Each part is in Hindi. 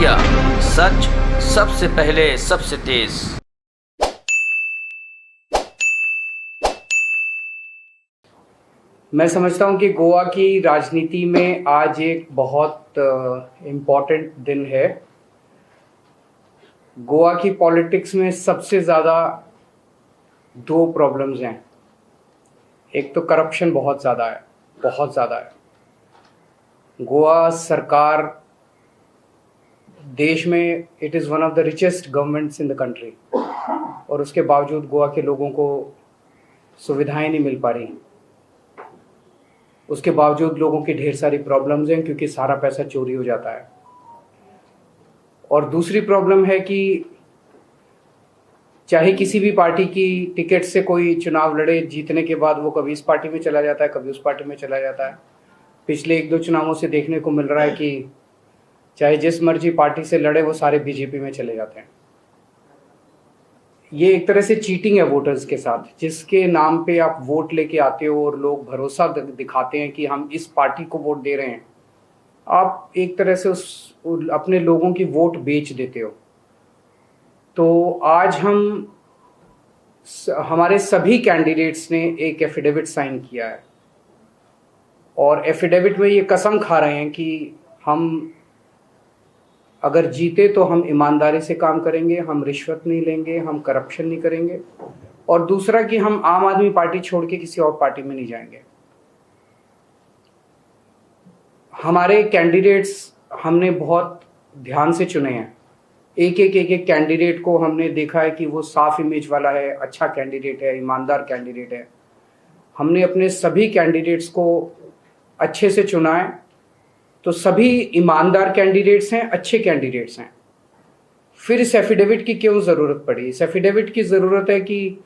इंडिया, सच सबसे पहले सबसे तेज। मैं समझता हूँ कि गोवा की राजनीति में आज एक बहुत इम्पॉर्टेंट दिन है। गोवा की पॉलिटिक्स में सबसे ज़्यादा दो प्रॉब्लम्स हैं। एक तो करप्शन बहुत ज़्यादा है, बहुत ज़्यादा है। गोवा सरकार देश में it is one of the richest governments in the country, और उसके बावजूद गोवा के लोगों को सुविधाएं नहीं मिल पा रही। उसके बावजूद लोगों की ढेर सारी प्रॉब्लम्स हैं क्योंकि सारा पैसा चोरी हो जाता है। और दूसरी प्रॉब्लम है कि चाहे किसी भी पार्टी की टिकट से कोई चुनाव लड़े, जीतने के बाद वो कभी इस पार्टी में चला जाता है, कभी उस पार्टी में चला जाता है। पिछले एक दो चुनावों से देखने को मिल रहा है कि चाहे जिस मर्जी पार्टी से लड़े वो सारे बीजेपी में चले जाते हैं। ये एक तरह से चीटिंग है वोटर्स के साथ, जिसके नाम पे आप वोट लेके आते हो और लोग भरोसा दिखाते हैं कि हम इस पार्टी को वोट दे रहे हैं। आप एक तरह से अपने लोगों की वोट बेच देते हो। तो आज हमारे सभी कैंडिडेट्स ने एक एफिडेविट साइन किया है, और एफिडेविट में ये कसम खा रहे हैं कि हम अगर जीते तो हम ईमानदारी से काम करेंगे, हम रिश्वत नहीं लेंगे, हम करप्शन नहीं करेंगे, और दूसरा कि हम आम आदमी पार्टी छोड़ के किसी और पार्टी में नहीं जाएंगे। हमारे कैंडिडेट्स हमने बहुत ध्यान से चुने हैं। एक एक कैंडिडेट को हमने देखा है कि वो साफ इमेज वाला है, अच्छा कैंडिडेट है, ईमानदार कैंडिडेट है। हमने अपने सभी कैंडिडेट्स को अच्छे से चुना है। तो सभी ईमानदार कैंडिडेट्स हैं, अच्छे कैंडिडेट्स हैं। फिर इस एफिडेविट की क्यों ज़रूरत पड़ी? इस एफिडेविट की ज़रूरत है कि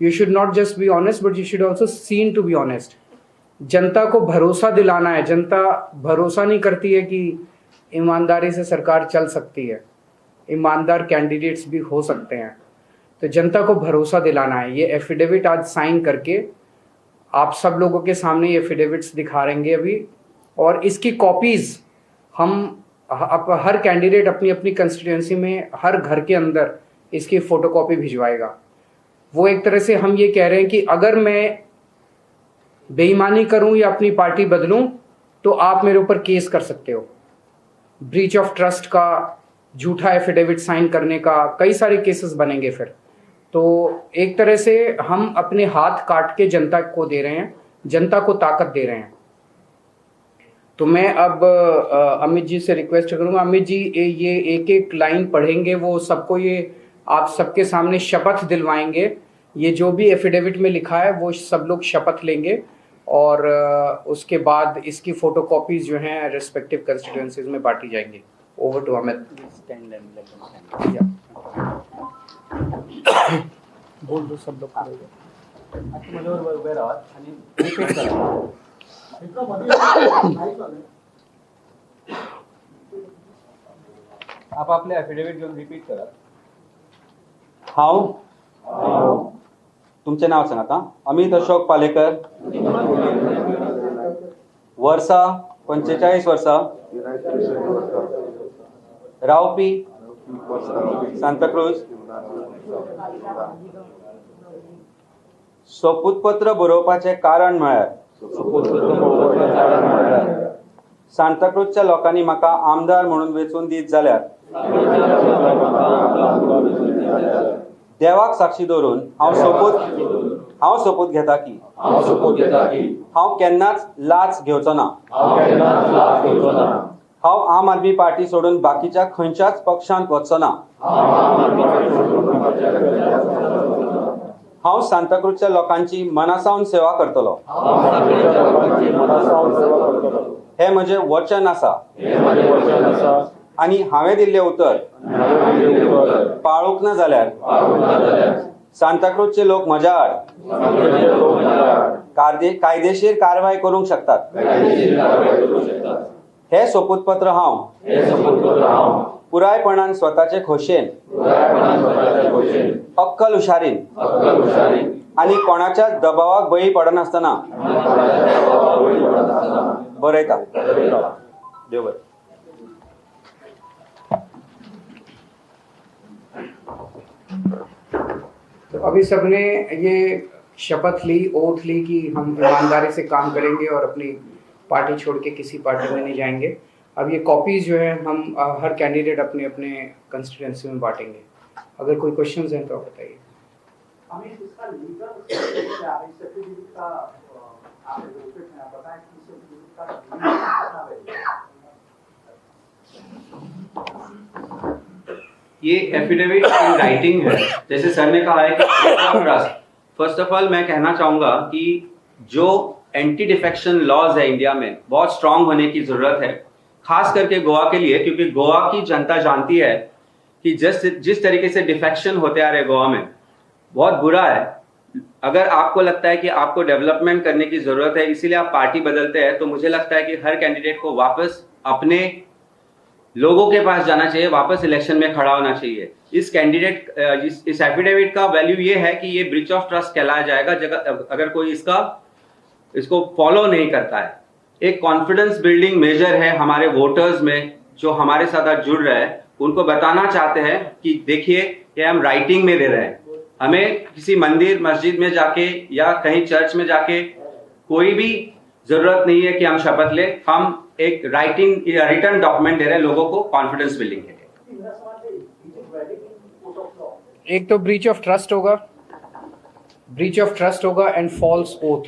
you should not just be honest but you should also seen to be honest. जनता को भरोसा दिलाना है। जनता भरोसा नहीं करती है कि ईमानदारी से सरकार चल सकती है, ईमानदार कैंडिडेट्स भी हो सकते हैं। तो जनता को भरोसा दिलाना है। ये एफिडेविट आज साइन करके आप सब लोगों के सामने ये एफिडेविट्स दिखा रहेंगे अभी, और इसकी कॉपीज़ हम हर कैंडिडेट अपनी अपनी कंस्टिट्यूएंसी में हर घर के अंदर इसकी फ़ोटोकॉपी भिजवाएगा। वो एक तरह से हम ये कह रहे हैं कि अगर मैं बेईमानी करूं या अपनी पार्टी बदलूं तो आप मेरे ऊपर केस कर सकते हो। ब्रीच ऑफ ट्रस्ट का, झूठा एफिडेविट साइन करने का, कई सारे केसेस बनेंगे फिर। तो एक तरह से हम अपने हाथ काट के जनता को दे रहे हैं, जनता को ताकत दे रहे हैं। तो मैं अब अमित जी से रिक्वेस्ट करूंगा, अमित जी ये एक एक लाइन पढ़ेंगे, वो सबको ये आप सबके सामने शपथ दिलवाएंगे। ये जो भी एफिडेविट में लिखा है वो सब लोग शपथ लेंगे, और उसके बाद इसकी फोटोकॉपीज जो हैं रेस्पेक्टिव कंस्टिट्यूएंसीज में बांटी जाएंगी। Over to Amit. बोल दो सब लोग। आप आपले एफिडेविट घेऊन रिपीट करा। हांव तुमचें नांव सांगात आं. अमित अशोक पालेकर, वर्सा 45 वर्सां, रावपी सांताक्रूज. सोपूतपत्र बरोवपाचें कारण म्हळ्यार सांताक्रूजच्या लोकांनी म्हाका आमदार म्हणून वेंचून दीत जाल्यार देवाक साक्षी दवरून हांव सोपूत घेता की हांव केन्नाच लाच घेवचो ना. हांव आम आदमी पार्टी सोडून बाकीच्या खंयच्याच पक्षांत वचचो ना. हांव सांताक्रूजच्या लोकांची मनासावन सेवा करतलो. हे म्हजें वचन आसा आनी हांवें दिल्लें उतर पाळूंक ना जाल्यार सांताक्रूजचे लोक म्हज्या आड कायदेशीर कारवाय करूंक शकतात. हे सोपूतपत्र हांव पुरायपणान स्वताचे खोशेन, अक्कल हुशारीन आनी कोणाच्या दबावाक बळी पडनासतना बरयता. देव बरें. अभी सबने ये शपथ ली, ओथ ली कि हम ईमानदारी से काम करेंगे और अपनी पार्टी छोड़ के किसी पार्टी में नहीं जाएंगे। अब ये कॉपीज जो है हम हर कैंडिडेट अपने अपने कंस्टिट्यूएंसी में बांटेंगे। अगर कोई क्वेश्चंस हैं तो आप बताइए। इसका लीगल क्या है? सर्टिफिकेट का आप बताएं कि सर्टिफिकेट का ये एफिडेविट इन राइटिंग है, जैसे सर ने कहा है कि ट्रस्ट। फर्स्ट ऑफ ऑल मैं कहना चाहूंगा कि जो एंटी डिफेक्शन लॉज है इंडिया में बहुत स्ट्रांग होने की जरूरत है, खास करके गोवा के लिए, क्योंकि गोवा की जनता जानती है कि जिस तरीके से डिफेक्शन होते आ रहे गोवा में बहुत बुरा है। अगर आपको लगता है कि आपको डेवलपमेंट करने की जरूरत है, इसीलिए आप पार्टी बदलते हैं, तो मुझे लगता है कि हर कैंडिडेट को वापस अपने लोगों के पास जाना चाहिए, वापस इलेक्शन में खड़ा होना चाहिए। इस कैंडिडेट इस एफिडेविट का वैल्यू ये है कि ये ब्रीच ऑफ ट्रस्ट कहलाया जाएगा अगर कोई इसको फॉलो नहीं करता है। एक कॉन्फिडेंस बिल्डिंग मेजर है हमारे वोटर्स में जो हमारे साथ जुड़ रहे हैं, उनको बताना चाहते हैं कि देखिए ये हम राइटिंग में दे रहे हैं। हमें किसी मंदिर मस्जिद में जाके या कहीं चर्च में जाके कोई भी जरूरत नहीं है कि हम शपथ लें, हम एक रिटर्न डॉक्यूमेंट दे रहे हैं लोगों को कॉन्फिडेंस बिल्डिंग के लिए। एक तो ब्रीच ऑफ ट्रस्ट होगा and false oath.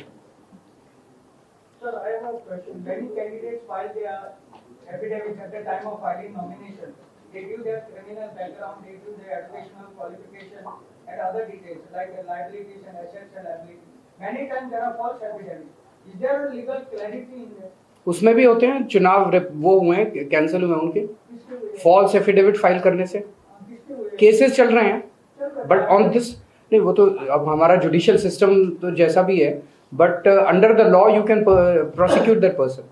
Sir, I have a question. Many candidates file their affidavits at the time of filing nomination. They give their criminal background, they give their educational qualification and other details like their liabilities and assets and liabilities. Many times there are false affidavits. Is there a legal clarity in this? उसमें भी होते हैं, चुनाव वो हुए हैं, कैंसिल हुए उनके फॉल्स एफिडेविट फाइल करने से, केसेस चल रहे हैं। बट ऑन दिस नहीं, वो तो अब हमारा जुडिशियल सिस्टम तो जैसा भी है, but under the law you can prosecute that person.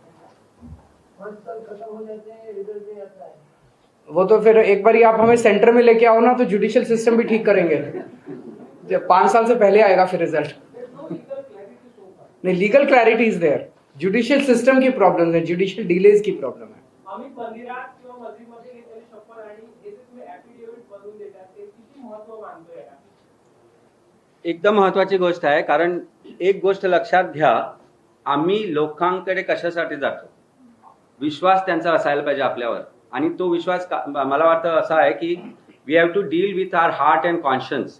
वो तो फिर एक बार आप हमें सेंटर में लेके आओ ना, तो जुडिशियल सिस्टम भी ठीक करेंगे। 5 साल से पहले आएगा फिर रिजल्ट। नहीं, legal clarity is there. Judicial system की प्रॉब्लम है, जुडिशियल डिलेज की प्रॉब्लम है। एकदम महत्वाची गोष्ट आहे, कारण एक गोष्ट लक्षात घ्या, आम्ही लोकांकडे कशासाठी जातो, विश्वास त्यांचा असायला पाहिजे आपल्यावर। आणि तो विश्वास मला वाटतं असा आहे की we have to deal with our heart and conscience.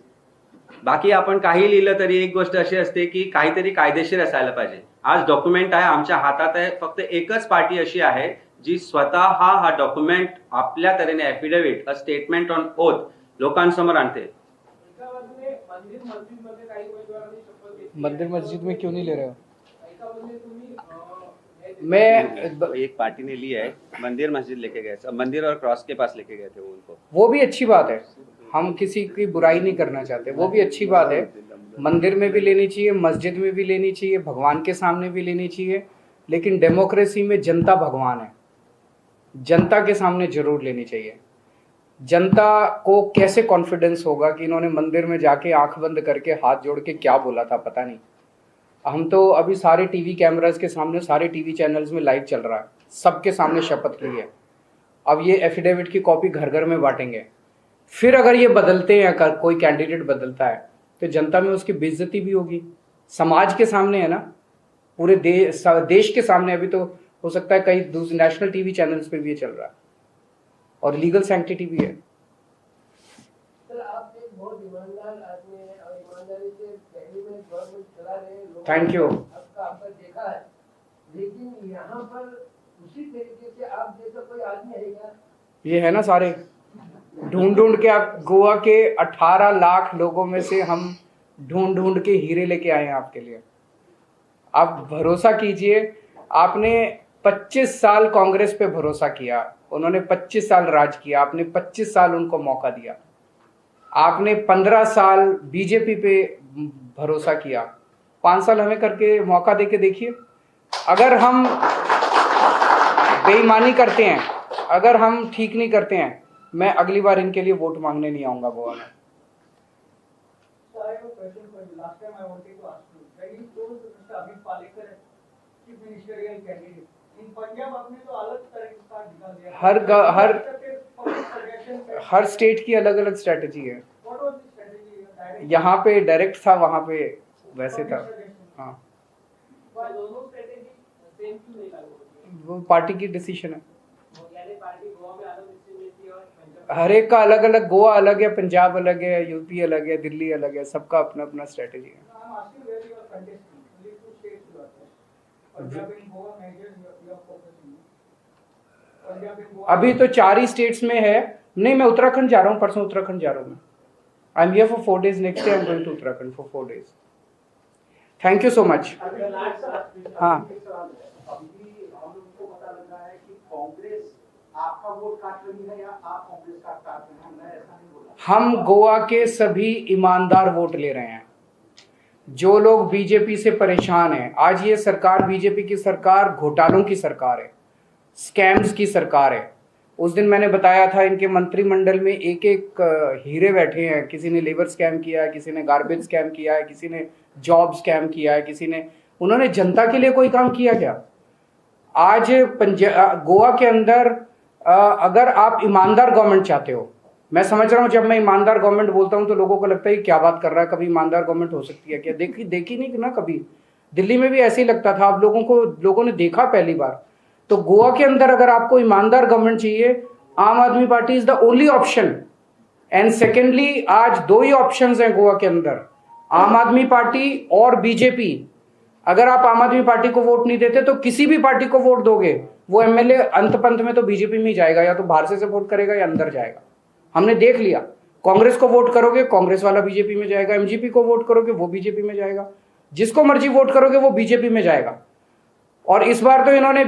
बाकी आपण काही लिहिलं तरी एक गोष्ट अशी असते की काहीतरी कायदेशीर असायला पाहिजे। आज डॉक्युमेंट आहे, आमच्या हातात आहे, फक्त एकच पार्टी अशी आहे जी स्वतः हा डॉक्युमेंट आपल्या तऱ्हेने affidavit, a statement on oath लोकांसमोर आणते। मंदिर मस्जिद में क्यों नहीं ले रहे हो? मैं एक पार्टी ने ली है, मंदिर मस्जिद लेके गए, मंदिर और क्रॉस के पास लेके गए थे उनको। वो भी अच्छी बात है, हम किसी की बुराई नहीं करना चाहते, वो भी अच्छी बात है। मंदिर में भी लेनी चाहिए, मस्जिद में भी लेनी चाहिए, भगवान के सामने भी लेनी चाहिए, लेकिन डेमोक्रेसी में जनता भगवान है, जनता के सामने जरूर लेनी चाहिए। जनता को कैसे कॉन्फिडेंस होगा कि इन्होंने मंदिर में जाके आंख बंद करके हाथ जोड़ के क्या बोला था, पता नहीं। हम तो अभी सारे टीवी कैमरास के सामने, सारे टीवी चैनल्स में लाइव चल रहा है, सबके सामने शपथ ली है। अब ये एफिडेविट की कॉपी घर घर में बांटेंगे। फिर अगर ये बदलते हैं, अगर कोई कैंडिडेट बदलता है, तो जनता में उसकी बेइज्जती भी होगी, समाज के सामने है ना, पूरे देश के सामने। अभी तो हो सकता है कई दूसरे नेशनल टीवी चैनल्स पे भी ये चल रहा है, और लीगल सैंक्टिटी भी है। सर, आप एक बहुत ईमानदार आदमी हैं और ईमानदारी से दिल्ली में गवर्नमेंट चला रहे हैं। Thank you. आपका देखा है, लेकिन यहाँ पर उसी तरीके से आप जैसा कोई आदमी है क्या? ये है ना, सारे ढूंढ के आप गोवा के 18 लाख लोगों में से हम ढूंढ के हीरे लेके आए हैं आपके लिए। आप भरोसा कीजिए, आपने 25 साल कांग्रेस पे भरोसा किया, उन्होंने 25 साल राज किया, आपने 25 साल उनको मौका दिया। आपने 15 साल बीजेपी पे भरोसा किया, 5 साल हमें करके मौका देके देखिए। अगर हम बेईमानी करते हैं, अगर हम ठीक नहीं करते हैं, मैं अगली बार इनके लिए वोट मांगने नहीं आऊंगा गोवा में। हर स्टेट की अलग अलग स्ट्रेटेजी है। यहाँ पे डायरेक्ट था, वहाँ पे वैसे था। हाँ, दोनों स्ट्रेटेजी सेम क्यों नहीं लागू? वो पार्टी की डिसीजन है। यानी पार्टी गोवा में अलग डिसीजन लेती है और पंजाब हर एक का अलग अलग, गोवा अलग है, पंजाब अलग है, यूपी अलग है, दिल्ली अलग है, सबका अपना अपना स्ट्रेटेजी है। I'm asking where you are contesting. Only two states you are there. Punjab and Goa major you are focusing. Punjab and Goa. अभी तो 4 ही स्टेट्स में है। नहीं, मैं उत्तराखंड जा रहा हूँ, परसों उत्तराखंड जा रहा हूँ मैं। I am here for 4 days, next day I am going to Uttarakhand for 4 days। Thank you so much. हाँ, अभी हम लोगों को पता लग रहा है कि कांग्रेस आपका वोट काट रही है या आप कांग्रेस का काट रहे हैं। मैं ऐसा नहीं बोला। हम गोवा के सभी ईमानदार वोट ले रहे हैं। जो लोग बीजेपी से परेशान हैं, आज ये सरकार, बीजेपी की सरकार घोटालों की सरकार है, स्कैम्स की सरकार है। उस दिन मैंने बताया था, इनके मंत्रिमंडल में एक एक हीरे बैठे हैं। किसी ने लेबर स्कैम किया है, किसी ने गार्बेज स्कैम किया है, किसी ने जॉब स्कैम किया है, किसी ने, उन्होंने जनता के लिए कोई काम किया क्या? आज गोवा के अंदर अगर आप ईमानदार गवर्नमेंट चाहते हो, मैं समझ रहा हूँ, जब मैं ईमानदार गवर्नमेंट बोलता हूँ तो लोगों को लगता है क्या बात कर रहा है, कभी ईमानदार गवर्नमेंट हो सकती है क्या? देखी नहीं ना कभी। दिल्ली में भी ऐसे ही लगता था, आप लोगों ने देखा पहली बार। तो गोवा के अंदर अगर आपको ईमानदार गवर्नमेंट चाहिए, आम आदमी party is the only option. And secondly, आज 2 ही ऑप्शंस हैं गोवा के अंदर, आम आदमी पार्टी और बीजेपी। अगर आप आम आदमी पार्टी को वोट नहीं देते तो किसी भी पार्टी को वोट दोगे, वो एमएलए अंत पंत में तो बीजेपी में ही जाएगा, या तो बाहर से वोट करेगा या अंदर जाएगा। हमने देख लिया, कांग्रेस को वोट करोगे कांग्रेस वाला बीजेपी में जाएगा, एमजीपी को वोट करोगे वो बीजेपी में जाएगा, जिसको मर्जी वोट करोगे वो बीजेपी में जाएगा। और इस बार तो इन्होंने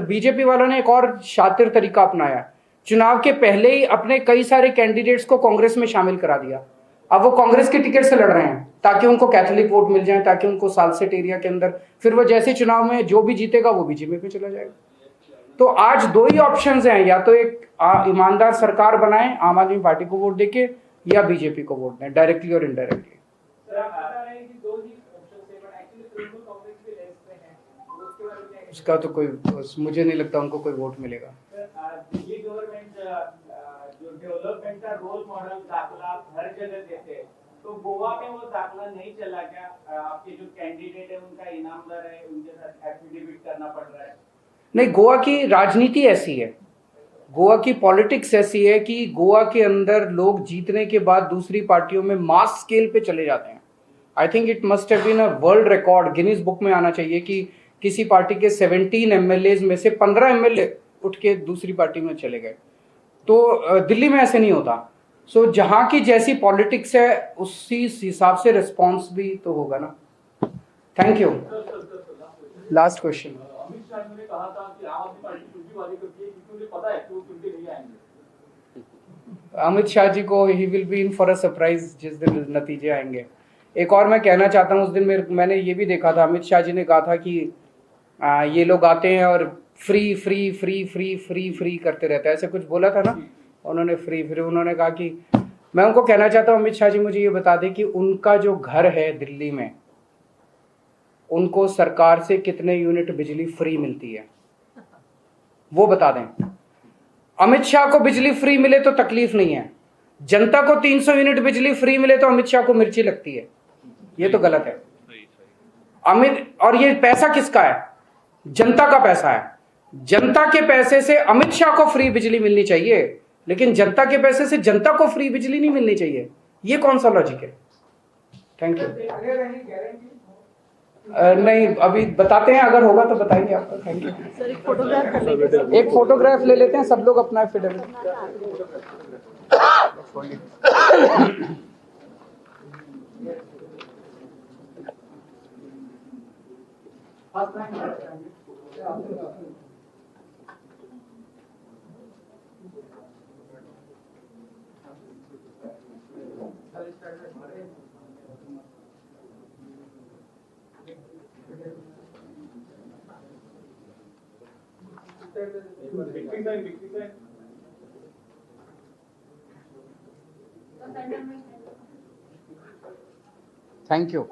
बीजेपी वालों ने एक और शातिर तरीका अपनाया, चुनाव के पहले ही अपने कई सारे कैंडिडेट्स को कांग्रेस में शामिल करा दिया। अब वो कांग्रेस के टिकट से लड़ रहे हैं ताकि उनको कैथोलिक वोट मिल जाए, ताकि उनको सालसेट एरिया के अंदर, फिर वो जैसे चुनाव में जो भी जीतेगा वो बीजेपी में चला जाएगा। तो आज 2 ही ऑप्शंस हैं, या तो एक ईमानदार सरकार बनाएं आम आदमी पार्टी को वोट देके, या बीजेपी को वोट दें, डायरेक्टली और इनडायरेक्टली। उसका तो कोई, मुझे नहीं लगता उनको कोई वोट मिलेगा। दिल्ली गवर्नमेंट जो डेवलपमेंट का रोल मॉडल दाखला हर जगह देते हैं, तो गोवा में वो दाखला नहीं चला क्या? आपके जो कैंडिडेट है उनका ईनामदार है, उनके साथ एफिडेविट करना पड़ रहा है। नहीं, गोवा की राजनीति ऐसी है, गोवा की पॉलिटिक्स ऐसी है कि गोवा के अंदर लोग जीतने के बाद दूसरी पार्टियों में मास स्केल पे चले जाते हैं। I think it must have been a world record, Guinness book में आना चाहिए कि किसी पार्टी के 17 एमएलए में से 15 एमएलए उठ के दूसरी पार्टी में चले गए। तो दिल्ली में ऐसे नहीं होता। सो जहां की जैसी पॉलिटिक्स है उसी हिसाब से रिस्पॉन्स भी तो होगा ना। Thank you. Last question. Amit Shah ने कहा था कि आम आदमी पार्टी कुछ भी वादे करती है क्योंकि उन्हें पता है कि वो चुनके नहीं आएंगे। अमित शाह जी को he will be in for a surprise जिस दिन नतीजे आएंगे। एक और मैं कहना चाहता हूँ, उस दिन मैंने ये भी देखा था, अमित शाह जी ने कहा था कि ये लोग आते हैं और free free free free free free करते रहते हैं, ऐसे कुछ बोला था ना उन्होंने, फ्री फ्री। उन्होंने कहा कि, मैं उनको कहना चाहता हूँ, अमित शाह जी मुझे ये बता दें कि उनका जो घर है दिल्ली में, उनको सरकार से कितने यूनिट बिजली फ्री मिलती है वो बता दें। अमित शाह को बिजली फ्री मिले तो तकलीफ नहीं है, जनता को 300 यूनिट बिजली फ्री मिले तो अमित शाह को मिर्ची लगती है, ये तो गलत है। और ये पैसा किसका है? जनता का पैसा है। जनता के पैसे से अमित शाह को फ्री बिजली मिलनी चाहिए, लेकिन जनता के पैसे से जनता को फ्री बिजली नहीं मिलनी चाहिए। ये कौन सा लॉजिक है? Thank you. नहीं, अभी बताते हैं, अगर होगा तो बताएंगे आपको। Thank you sir. एक फोटोग्राफ ले लेते हैं सब लोग अपना एफिडेविट। Thank you.